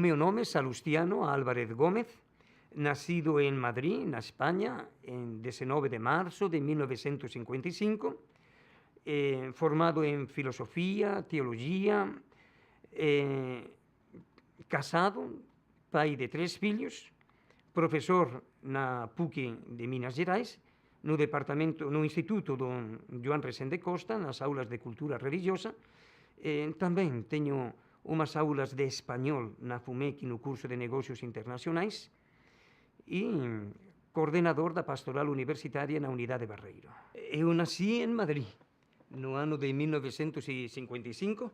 meu nome é Salustiano Álvarez Gómez, nascido em Madrid, na Espanha, em 19 de março de 1955, formado em filosofia, teologia, casado, pai de 3 filhos, professor na PUC de Minas Gerais, no Instituto Dom Joan Resende Costa, nas aulas de cultura religiosa. Também tenho umas aulas de espanhol na FUMEC no curso de Negócios Internacionais e coordenador da Pastoral Universitária na Unidade Barreiro. Eu nasci em Madrid, no ano de 1955,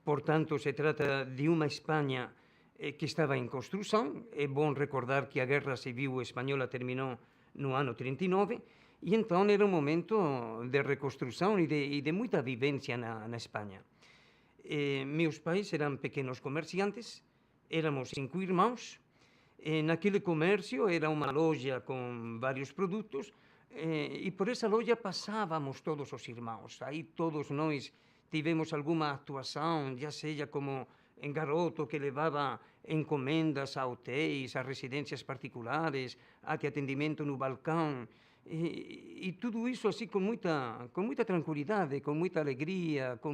portanto, se trata de uma Espanha que estava em construção. É bom recordar que a Guerra Civil Espanhola terminou no ano 39, e então era um momento de reconstrução e de muita vivência na Espanha. Meus pais eram pequenos comerciantes, éramos 5 irmãos. Naquele comércio era uma loja com vários produtos, e por essa loja passávamos todos os irmãos. Aí todos nós tivemos alguma atuação, já seja como em garoto que levava encomendas a hotéis, a residências particulares, até atendimento no balcão, e tudo isso assim com muita tranquilidade, com muita alegria, com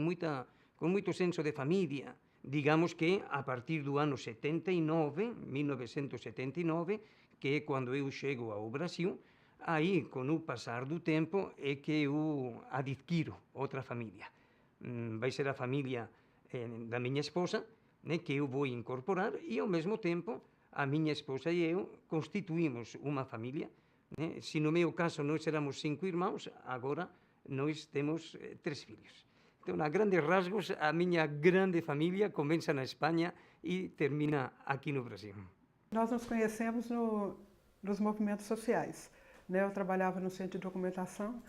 muito senso de família. Digamos que a partir do ano 79, 1979, que é quando eu chego ao Brasil, aí, com o passar do tempo, é que eu adquiro outra família. Vai ser a família da minha esposa, né, que eu vou incorporar, e ao mesmo tempo a minha esposa e eu constituímos uma família, né? Se no meu caso nós éramos 5 irmãos, agora nós temos 3 filhos. Então, a grandes rasgos, a minha grande família começa na Espanha e termina aqui no Brasil. Nós nos conhecemos nos movimentos sociais, né? Eu trabalhava no Centro de Documentação,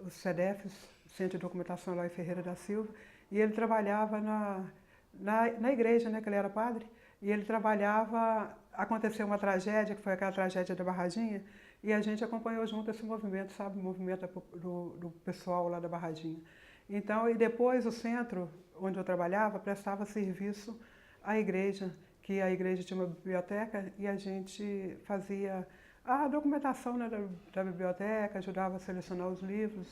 o CEDEF, Centro de Documentação Eloy Ferreira da Silva, e ele trabalhava na igreja, né, que ele era padre, e ele trabalhava, aconteceu uma tragédia, que foi aquela tragédia da Barradinha, e a gente acompanhou junto esse movimento, sabe, o movimento do pessoal lá da Barradinha. Então, e depois o centro onde eu trabalhava prestava serviço à igreja, que a igreja tinha uma biblioteca e a gente fazia a documentação, né, da biblioteca, ajudava a selecionar os livros.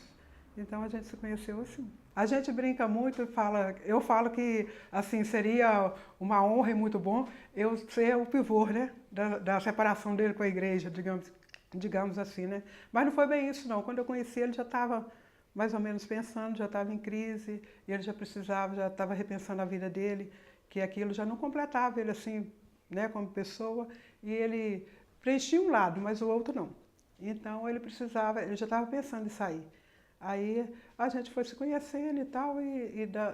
Então a gente se conheceu assim. A gente brinca muito e eu falo que assim seria uma honra e muito bom eu ser o pivô, né, da separação dele com a igreja, digamos assim, né. Mas não foi bem isso não. Quando eu conheci ele já estava mais ou menos pensando, já estava em crise, e ele já estava repensando a vida dele, que aquilo já não completava ele assim, né, como pessoa, e ele preenchia um lado, mas o outro não. Então ele já estava pensando em sair. Aí a gente foi se conhecendo e tal,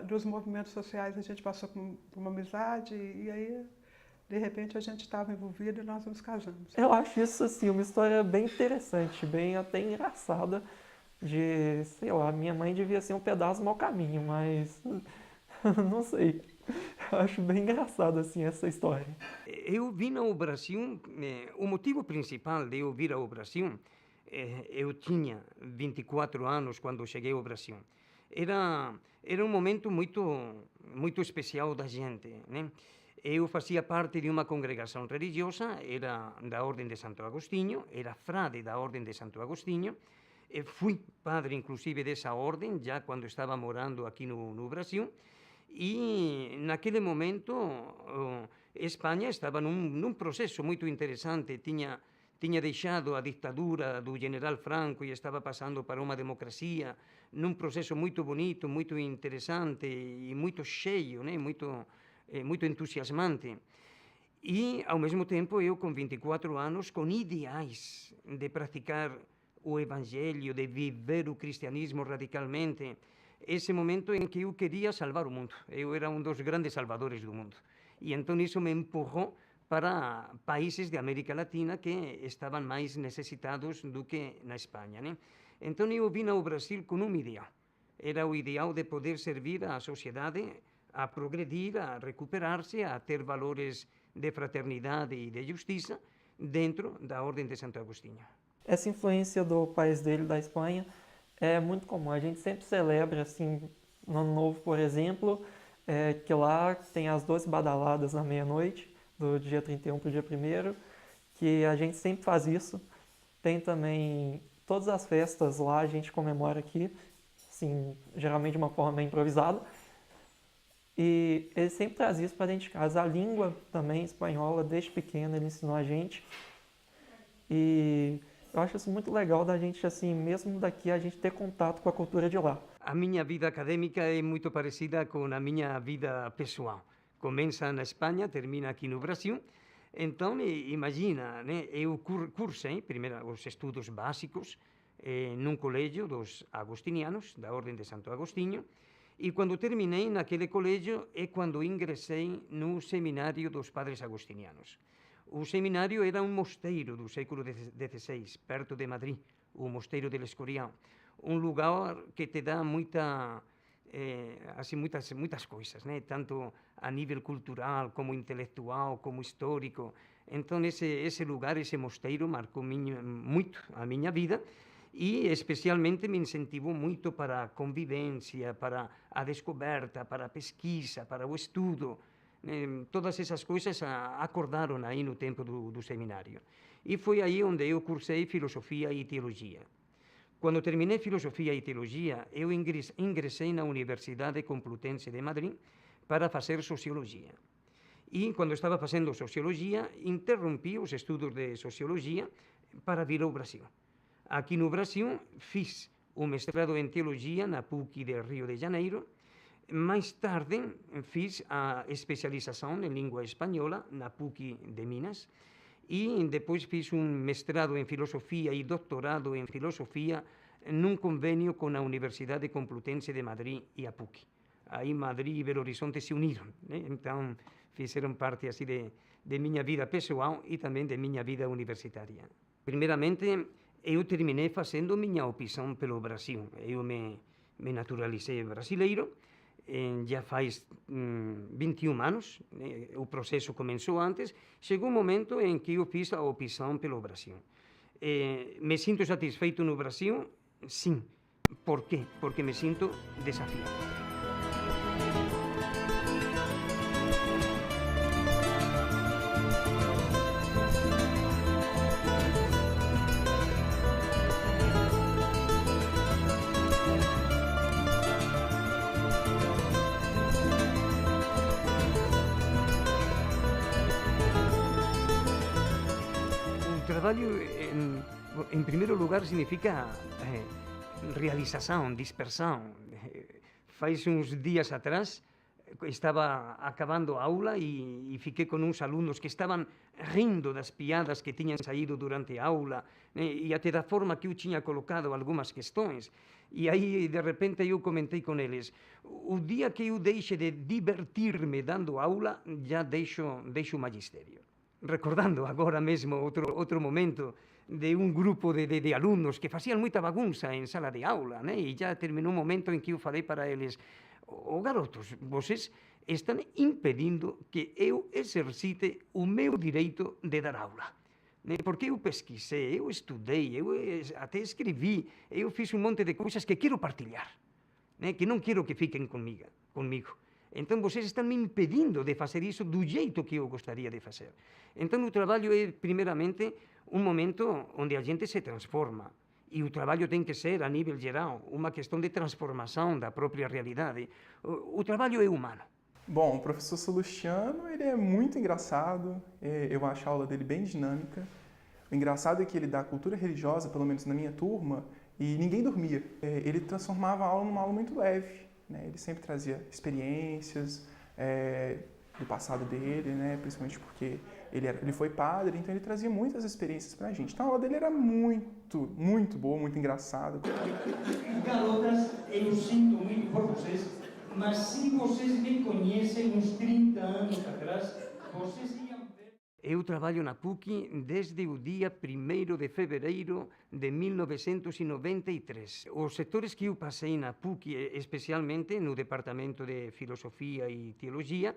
dos movimentos sociais a gente passou por uma amizade, e aí de repente a gente estava envolvido e nós nos casamos. Eu acho isso assim uma história bem interessante, bem até engraçada, de, sei lá, minha mãe devia ser um pedaço do mau caminho, mas não sei. Eu acho bem engraçado assim essa história. Eu vim ao Brasil, o motivo principal de eu vir ao Brasil, eu tinha 24 anos quando cheguei ao Brasil. Era um momento muito especial da gente, né? Eu fazia parte de uma congregação religiosa, era da Ordem de Santo Agostinho, era frade da Ordem de Santo Agostinho. Fui padre, inclusive, dessa ordem, já quando estava morando aqui no Brasil, e naquele momento Espanha estava num processo muito interessante, tinha deixado a ditadura do general Franco e estava passando para uma democracia, num processo muito bonito, muito interessante e muito cheio, né? Muito entusiasmante. E, ao mesmo tempo, eu com 24 anos, com ideais de praticar o Evangelho, de viver o cristianismo radicalmente, esse momento em que eu queria salvar o mundo. Eu era um dos grandes salvadores do mundo. E então isso me empurrou para países de América Latina que estavam mais necessitados do que na Espanha, né? Então eu vim ao Brasil com um ideal. Era o ideal de poder servir à sociedade a progredir, a recuperar-se, a ter valores de fraternidade e de justiça dentro da Ordem de Santo Agostinho. Essa influência do país dele, da Espanha, é muito comum. A gente sempre celebra, assim, no Ano Novo, por exemplo, que lá tem as 12 badaladas na meia-noite, do dia 31 para o dia 1º, que a gente sempre faz isso. Tem também todas as festas lá, a gente comemora aqui, assim, geralmente de uma forma bem improvisada. E ele sempre traz isso para dentro de casa. A língua também espanhola, desde pequeno, ele ensinou a gente. E eu acho isso muito legal da gente, assim, mesmo daqui, a gente ter contato com a cultura de lá. A minha vida académica é muito parecida com a minha vida pessoal. Começa na Espanha, termina aqui no Brasil. Então, imagina, né? Eu cursei primeiro os estudos básicos num colégio dos agostinianos, da Ordem de Santo Agostinho, e quando terminei naquele colégio é quando ingressei no seminário dos Padres Agostinianos. O seminário era um mosteiro do século XVI, perto de Madrid, o Mosteiro del Escorial. Um lugar que te dá assim, muitas coisas, né? Tanto a nível cultural, como intelectual, como histórico. Então, esse lugar, esse mosteiro, marcou muito a minha vida e, especialmente, me incentivou muito para a convivência, para a descoberta, para a pesquisa, para o estudo. Todas essas coisas acordaram aí no tempo do seminário. E foi aí onde eu cursei filosofia e teologia. Quando terminei filosofia e teologia, eu ingressei na Universidade Complutense de Madrid para fazer sociologia. E quando estava fazendo sociologia, interrompi os estudos de sociologia para vir ao Brasil. Aqui no Brasil, fiz o mestrado em teologia na PUC de Rio de Janeiro. Mais tarde, fiz a especialização em língua espanhola na PUC de Minas. E depois fiz um mestrado em filosofia e doutorado em filosofia num convênio com a Universidade Complutense de Madrid e a PUC. Aí Madrid e Belo Horizonte se uniram, né? Então fizeram parte assim de minha vida pessoal e também de minha vida universitária. Primeiramente, eu terminei fazendo minha opção pelo Brasil. Eu me naturalizei brasileiro. Já faz 21 anos, né? O processo começou antes, chegou um momento em que eu fiz a opção pelo Brasil. Me sinto satisfeito no Brasil? Sim. Por quê? Porque me sinto desafiado. Trabalho, em primeiro lugar, significa realização, dispersão. Faz uns dias atrás, estava acabando a aula e fiquei com uns alunos que estavam rindo das piadas que tinham saído durante a aula, né? E até da forma que eu tinha colocado algumas questões. E aí, de repente, eu comentei com eles, o dia que eu deixe de divertir-me dando aula, já deixo o magistério. Recordando agora mesmo outro momento de um grupo de alunos que faziam muita bagunça em sala de aula, né? E já terminou um momento em que eu falei para eles, garotos, vocês estão impedindo que eu exercite o meu direito de dar aula. Né? Porque eu pesquisei, eu estudei, eu até escrevi, eu fiz um monte de coisas que quero partilhar, né? Que não quero que fiquem comigo. Então, vocês estão me impedindo de fazer isso do jeito que eu gostaria de fazer. Então, o trabalho é, primeiramente, um momento onde a gente se transforma. E o trabalho tem que ser, a nível geral, uma questão de transformação da própria realidade. O trabalho é humano. Bom, o professor Salustiano, ele é muito engraçado. Eu acho a aula dele bem dinâmica. O engraçado é que ele dá cultura religiosa, pelo menos na minha turma, e ninguém dormia. Ele transformava a aula numa aula muito leve. Ele sempre trazia experiências do passado dele, né? Principalmente porque ele foi padre, então ele trazia muitas experiências pra gente. Então a aula dele era muito, muito boa, muito engraçada. Garotas, eu sinto muito por vocês, mas se vocês me conhecem uns 30 anos atrás, vocês iam ver... Eu trabalho na PUC desde o dia 1º de fevereiro de 1993. Os setores que eu passei na PUC, especialmente no Departamento de Filosofia e Teologia,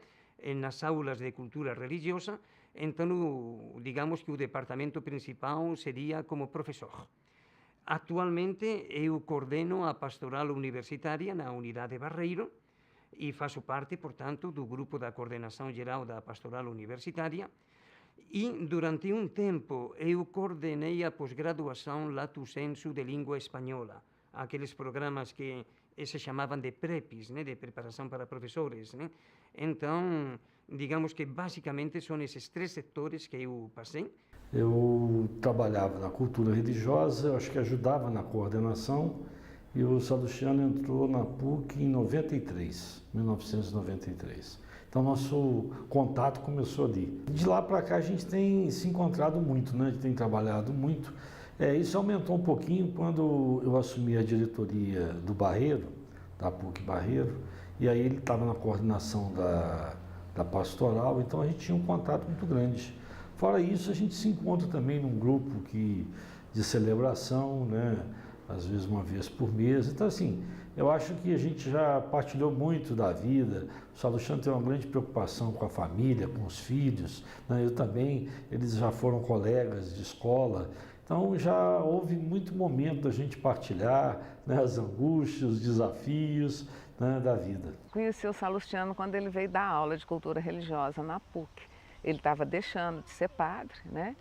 nas aulas de cultura religiosa, então, digamos que o departamento principal seria como professor. Atualmente, eu coordeno a pastoral universitária na Unidade Barreiro, e faço parte, portanto, do grupo da coordenação geral da pastoral universitária. E, durante um tempo, eu coordenei a pós-graduação Lato Sensu de língua espanhola, aqueles programas que se chamavam de PREPs, né, de preparação para professores, né? Então, digamos que basicamente são esses 3 setores que eu passei. Eu trabalhava na cultura religiosa, acho que ajudava na coordenação, e o Salustiano entrou na PUC em 1993. Então, nosso contato começou ali. De lá para cá, a gente tem se encontrado muito, né? A gente tem trabalhado muito. Isso aumentou um pouquinho quando eu assumi a diretoria do Barreiro, da PUC Barreiro, e aí ele estava na coordenação da pastoral, então a gente tinha um contato muito grande. Fora isso, a gente se encontra também num grupo de celebração, né? Às vezes uma vez por mês. Então, assim, eu acho que a gente já partilhou muito da vida. O Salustiano tem uma grande preocupação com a família, com os filhos, né? Eu também, eles já foram colegas de escola. Então, já houve muito momento da gente partilhar, né, as angústias, os desafios, né, da vida. Conheci o Salustiano quando ele veio dar aula de cultura religiosa na PUC. Ele estava deixando de ser padre, né,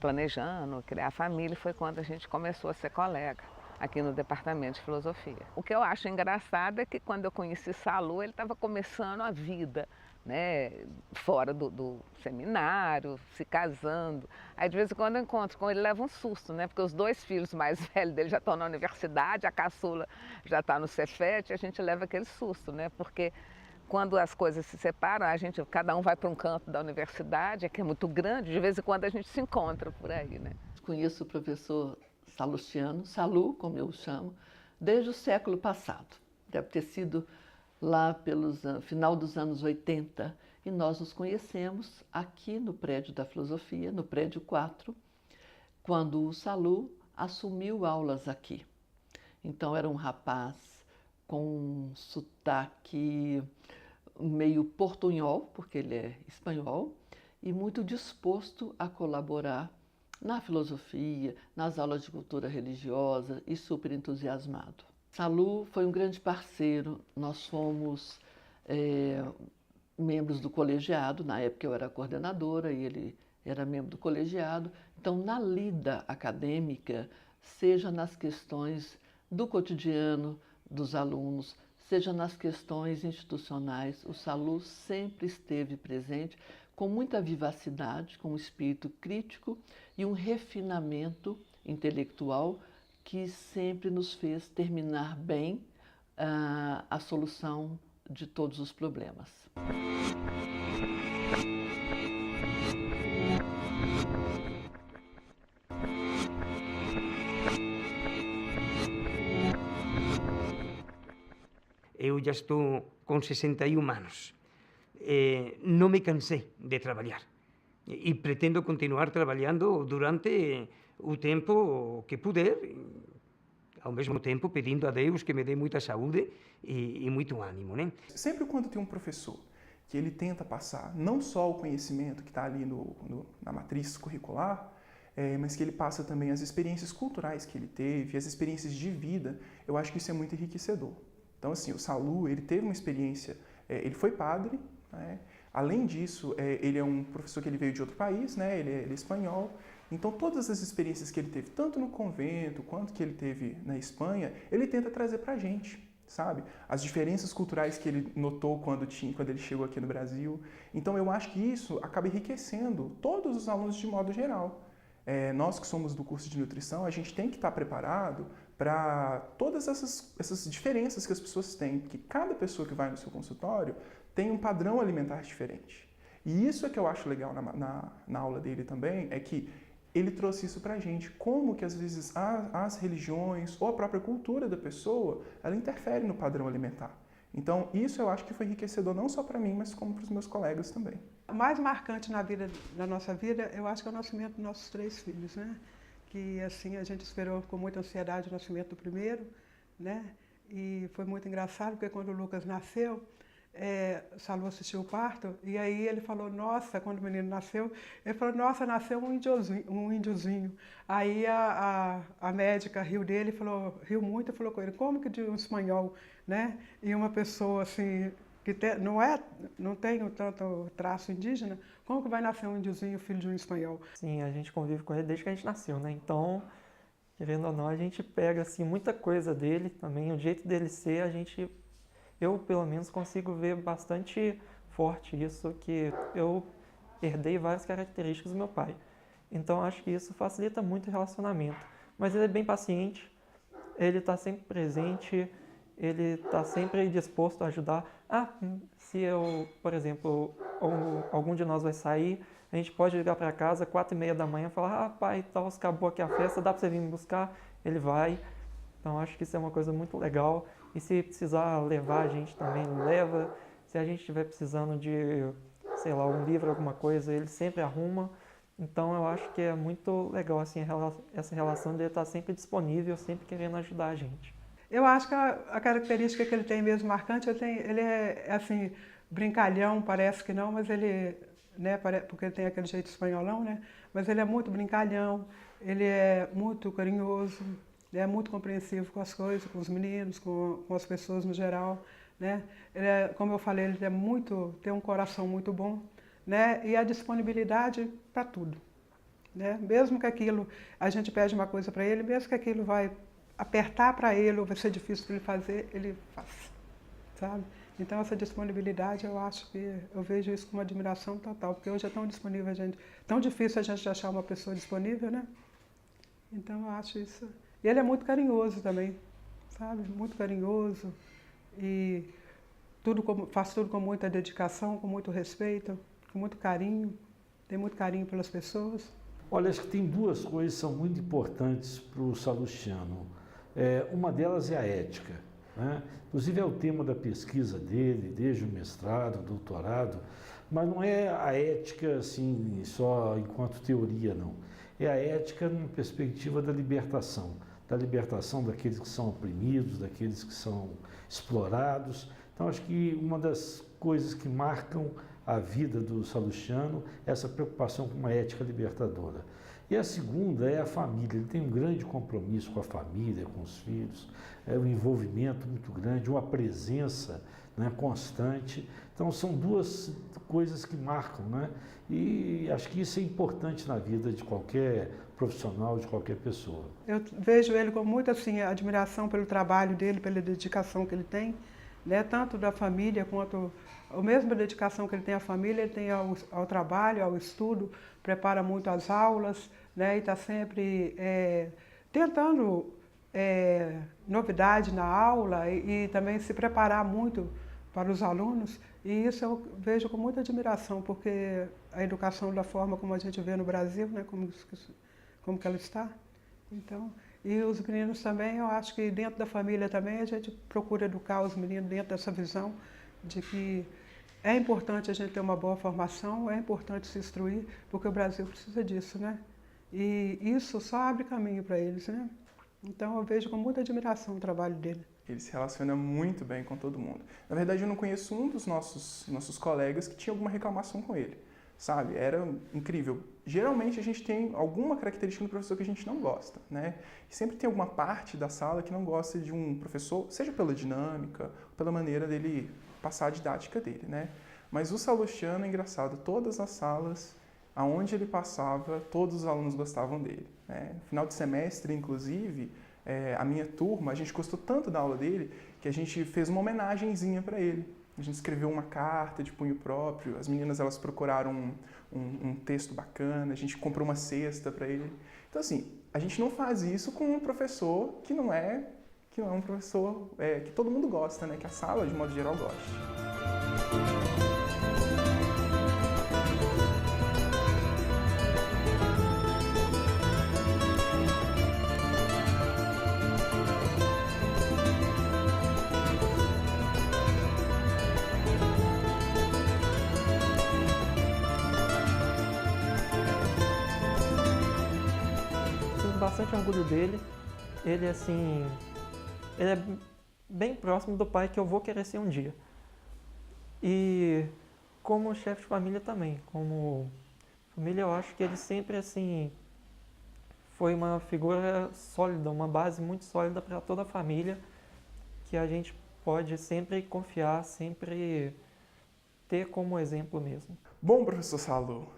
planejando criar família, e foi quando a gente começou a ser colega aqui no departamento de filosofia. O que eu acho engraçado é que quando eu conheci Salu, ele estava começando a vida, né, fora do seminário, se casando. Aí de vez em quando eu encontro com ele, leva um susto, né, porque os 2 filhos mais velhos dele já estão na universidade, a caçula já está no Cefet, a gente leva aquele susto, né, porque quando as coisas se separam, cada um vai para um canto da universidade, que é muito grande, de vez em quando a gente se encontra por aí, né. Conheço o professor Salustiano, Salu, como eu o chamo, desde o século passado. Deve ter sido lá pelos final dos anos 80, e nós nos conhecemos aqui no prédio da filosofia, no prédio 4, quando o Salu assumiu aulas aqui. Então era um rapaz com um sotaque meio portunhol, porque ele é espanhol, e muito disposto a colaborar na filosofia, nas aulas de cultura religiosa, e super entusiasmado. Salu foi um grande parceiro, nós fomos membros do colegiado, na época eu era coordenadora e ele era membro do colegiado. Então, na lida acadêmica, seja nas questões do cotidiano dos alunos, seja nas questões institucionais, o Salu sempre esteve presente com muita vivacidade, com um espírito crítico e um refinamento intelectual que sempre nos fez terminar bem a solução de todos os problemas. Eu já estou com 61 anos. Não me cansei de trabalhar. E pretendo continuar trabalhando durante o tempo que puder, ao mesmo tempo pedindo a Deus que me dê muita saúde e muito ânimo, né? Sempre quando tem um professor que ele tenta passar não só o conhecimento que está ali na matriz curricular, mas que ele passa também as experiências culturais que ele teve, as experiências de vida, eu acho que isso é muito enriquecedor. Então, assim, o Salu, ele teve uma experiência, ele foi padre, né? Além disso, ele é um professor que ele veio de outro país, né? Ele é espanhol. Então, todas as experiências que ele teve, tanto no convento quanto que ele teve na Espanha, ele tenta trazer para a gente, sabe? As diferenças culturais que ele notou quando ele chegou aqui no Brasil. Então, eu acho que isso acaba enriquecendo todos os alunos de modo geral. Nós que somos do curso de nutrição, a gente tem que estar preparado para todas essas diferenças que as pessoas têm, porque cada pessoa que vai no seu consultório tem um padrão alimentar diferente. E isso é que eu acho legal na aula dele também, é que ele trouxe isso para a gente, como que às vezes as religiões ou a própria cultura da pessoa, ela interfere no padrão alimentar. Então, isso eu acho que foi enriquecedor não só para mim, mas como para os meus colegas também. O mais marcante na nossa vida, eu acho que é o nascimento dos nossos 3 filhos, né? Que assim a gente esperou com muita ansiedade o nascimento do primeiro, né? E foi muito engraçado porque quando o Lucas nasceu, Salu assistiu o parto, e aí ele falou, nossa, quando o menino nasceu, ele falou, nossa, nasceu um índiozinho. Aí a médica riu dele, riu muito e falou com ele, como que de um espanhol, né? E uma pessoa assim, que não tem tanto traço indígena, como que vai nascer um índiozinho, filho de um espanhol? Sim, a gente convive com ele desde que a gente nasceu, né? Então, querendo ou não, a gente pega assim, muita coisa dele também, o jeito dele ser, eu, pelo menos, consigo ver bastante forte isso, que eu herdei várias características do meu pai. Então, acho que isso facilita muito o relacionamento. Mas ele é bem paciente, ele está sempre presente, ele está sempre disposto a ajudar. Se eu, por exemplo, algum de nós vai sair, a gente pode ligar para casa 4h30 da manhã e falar, pai, tal, acabou aqui a festa, dá para você vir me buscar? Ele vai. Então, acho que isso é uma coisa muito legal. E se precisar levar, a gente também leva. Se a gente estiver precisando de, sei lá, um livro, alguma coisa, ele sempre arruma. Então, eu acho que é muito legal assim, essa relação de ele estar sempre disponível, sempre querendo ajudar a gente. Eu acho que a característica que ele tem mesmo marcante, ele é assim, brincalhão, parece que não, mas ele, né, porque ele tem aquele jeito espanholão, né? Mas ele é muito brincalhão, ele é muito carinhoso, ele é muito compreensivo com as coisas, com os meninos, com as pessoas no geral, né? Ele como eu falei, ele tem um coração muito bom, né? E a disponibilidade para tudo, né? Mesmo que aquilo, a gente pede uma coisa para ele, mesmo que aquilo vai apertar para ele ou vai ser difícil para ele fazer, ele faz, sabe? Então essa disponibilidade, eu vejo isso com uma admiração total, porque hoje é tão disponível tão difícil a gente achar uma pessoa disponível, né? Então eu acho isso. E ele é muito carinhoso também, sabe? Muito carinhoso e faz tudo com muita dedicação, com muito respeito, com muito carinho, tem muito carinho pelas pessoas. Olha, acho que tem duas coisas que são muito importantes para o Salustiano. Uma delas é a ética, né? Inclusive é o tema da pesquisa dele, desde o mestrado, doutorado, mas não é a ética assim, só enquanto teoria, não. É a ética numa perspectiva da libertação daqueles que são oprimidos, daqueles que são explorados. Então, acho que uma das coisas que marcam a vida do Salustiano é essa preocupação com uma ética libertadora. E a segunda é a família. Ele tem um grande compromisso com a família, com os filhos, um envolvimento muito grande, uma presença, né, constante. Então, são duas coisas que marcam, né? E acho que isso é importante na vida de qualquer profissional, de qualquer pessoa. Eu vejo ele com muita assim, admiração pelo trabalho dele, pela dedicação que ele tem, né? Tanto da família quanto a mesma dedicação que ele tem à família, ele tem ao trabalho, ao estudo, prepara muito as aulas, né? E está sempre tentando novidade na aula e também se preparar muito para os alunos. E isso eu vejo com muita admiração, porque a educação da forma como a gente vê no Brasil, né? Como que ela está. Então, e os meninos também, eu acho que dentro da família também a gente procura educar os meninos dentro dessa visão de que é importante a gente ter uma boa formação, é importante se instruir, porque o Brasil precisa disso, né? E isso só abre caminho para eles, né? Então eu vejo com muita admiração o trabalho dele. Ele se relaciona muito bem com todo mundo. Na verdade, eu não conheço um dos nossos colegas que tinha alguma reclamação com ele, sabe? Era incrível. Geralmente a gente tem alguma característica do professor que a gente não gosta, né? E sempre tem alguma parte da sala que não gosta de um professor, seja pela dinâmica, pela maneira dele passar a didática dele, né? Mas o Salustiano é engraçado, todas as salas aonde ele passava, todos os alunos gostavam dele, né? No final de semestre, inclusive, a minha turma, a gente gostou tanto da aula dele que a gente fez uma homenagenzinha para ele. A gente escreveu uma carta de punho próprio, as meninas elas procuraram um texto bacana, a gente comprou uma cesta para ele. Então, assim, a gente não faz isso com um professor que não é um professor que todo mundo gosta, né? Que a sala, de modo geral, goste. Bastante orgulho dele, ele assim, ele é bem próximo do pai que eu vou querer ser um dia. E como chefe de família também, como família eu acho que ele sempre assim foi uma figura sólida, uma base muito sólida para toda a família, que a gente pode sempre confiar, sempre ter como exemplo mesmo. Bom, professor Salu,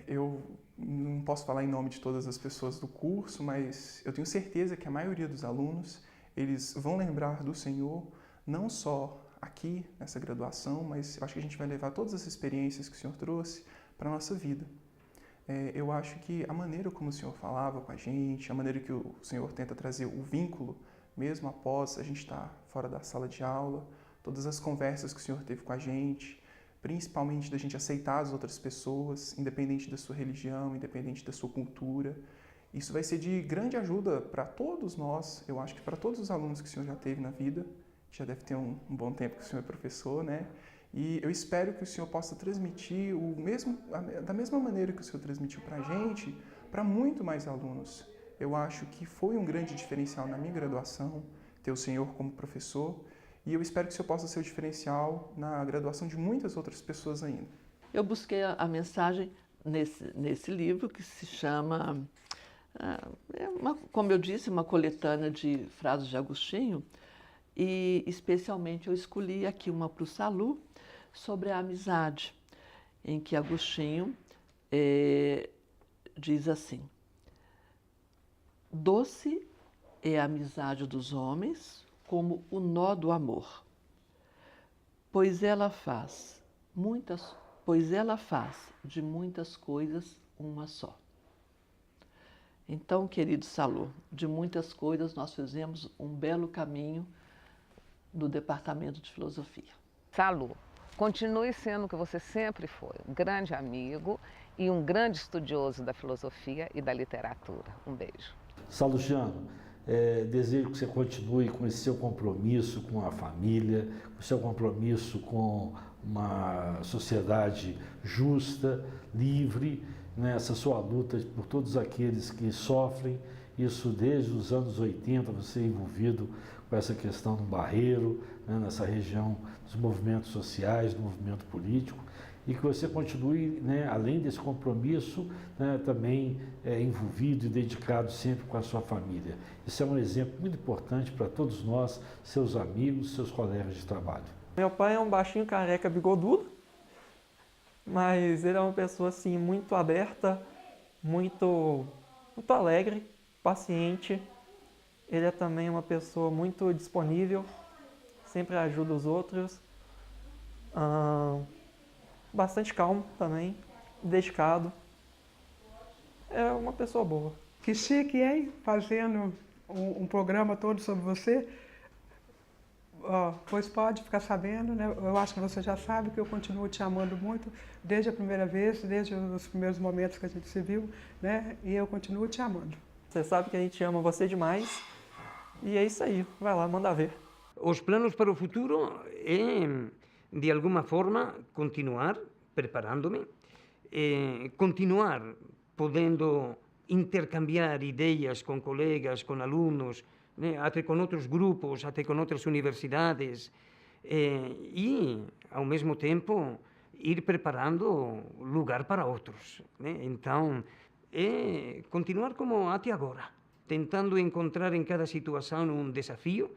eu não posso falar em nome de todas as pessoas do curso, mas eu tenho certeza que a maioria dos alunos, eles vão lembrar do senhor, não só aqui nessa graduação, mas eu acho que a gente vai levar todas as experiências que o senhor trouxe para a nossa vida. Eu acho que a maneira como o senhor falava com a gente, a maneira que o senhor tenta trazer o vínculo, mesmo após a gente estar fora da sala de aula, todas as conversas que o senhor teve com a gente, principalmente da gente aceitar as outras pessoas, independente da sua religião, independente da sua cultura. Isso vai ser de grande ajuda para todos nós, eu acho que para todos os alunos que o senhor já teve na vida, já deve ter um bom tempo que o senhor é professor, né? E eu espero que o senhor possa transmitir da mesma maneira que o senhor transmitiu para a gente, para muito mais alunos. Eu acho que foi um grande diferencial na minha graduação, ter o senhor como professor, e eu espero que o senhor possa ser o diferencial na graduação de muitas outras pessoas ainda. Eu busquei a mensagem nesse livro que se chama, como eu disse, uma coletânea de frases de Agostinho, e especialmente eu escolhi aqui uma para o Salu, sobre a amizade, em que Agostinho diz assim: doce é a amizade dos homens como o nó do amor, pois ela faz de muitas coisas uma só. Então, querido Salu, de muitas coisas nós fizemos um belo caminho do Departamento de Filosofia. Salu, continue sendo o que você sempre foi, um grande amigo e um grande estudioso da filosofia e da literatura. Um beijo. Salustiano, desejo que você continue com esse seu compromisso com a família, com o seu compromisso com uma sociedade justa, livre, né? Essa sua luta por todos aqueles que sofrem, isso desde os anos 80, você envolvido com essa questão do Barreiro, né? Nessa região dos movimentos sociais, do movimento político, e que você continue, né, além desse compromisso, né, também envolvido e dedicado sempre com a sua família. Isso é um exemplo muito importante para todos nós, seus amigos, seus colegas de trabalho. Meu pai é um baixinho careca bigodudo, mas ele é uma pessoa assim muito aberta, muito alegre, paciente. Ele é também uma pessoa muito disponível, sempre ajuda os outros. Bastante calmo também, dedicado. É uma pessoa boa. Que chique, hein? Fazendo um programa todo sobre você. Pois pode ficar sabendo, né? Eu acho que você já sabe que eu continuo te amando muito, desde a primeira vez, desde os primeiros momentos que a gente se viu, né? E eu continuo te amando. Você sabe que a gente ama você demais. E é isso aí, vai lá, manda ver. Os planos para o futuro é, de alguma forma, continuar preparando-me, continuar podendo intercambiar ideias com colegas, com alunos, né, até com outros grupos, até com outras universidades, e, ao mesmo tempo, ir preparando lugar para outros, né? Então, continuar como até agora, tentando encontrar em cada situação um desafio,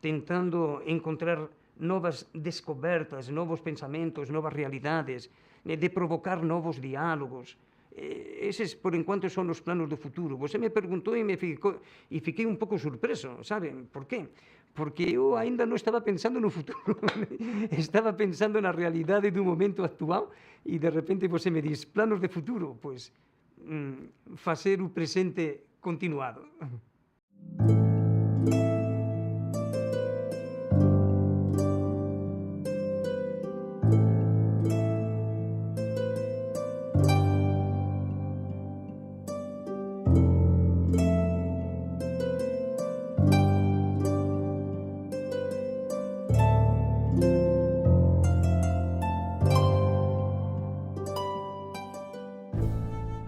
tentando encontrar novas descobertas, novos pensamentos, novas realidades, de provocar novos diálogos. Esses, por enquanto, são os planos do futuro. Você me perguntou e fiquei um pouco surpreso, sabe? Por quê? Porque eu ainda não estava pensando no futuro. Estava pensando na realidade do momento atual e, de repente, você me diz planos de futuro. Pois, fazer o presente continuado.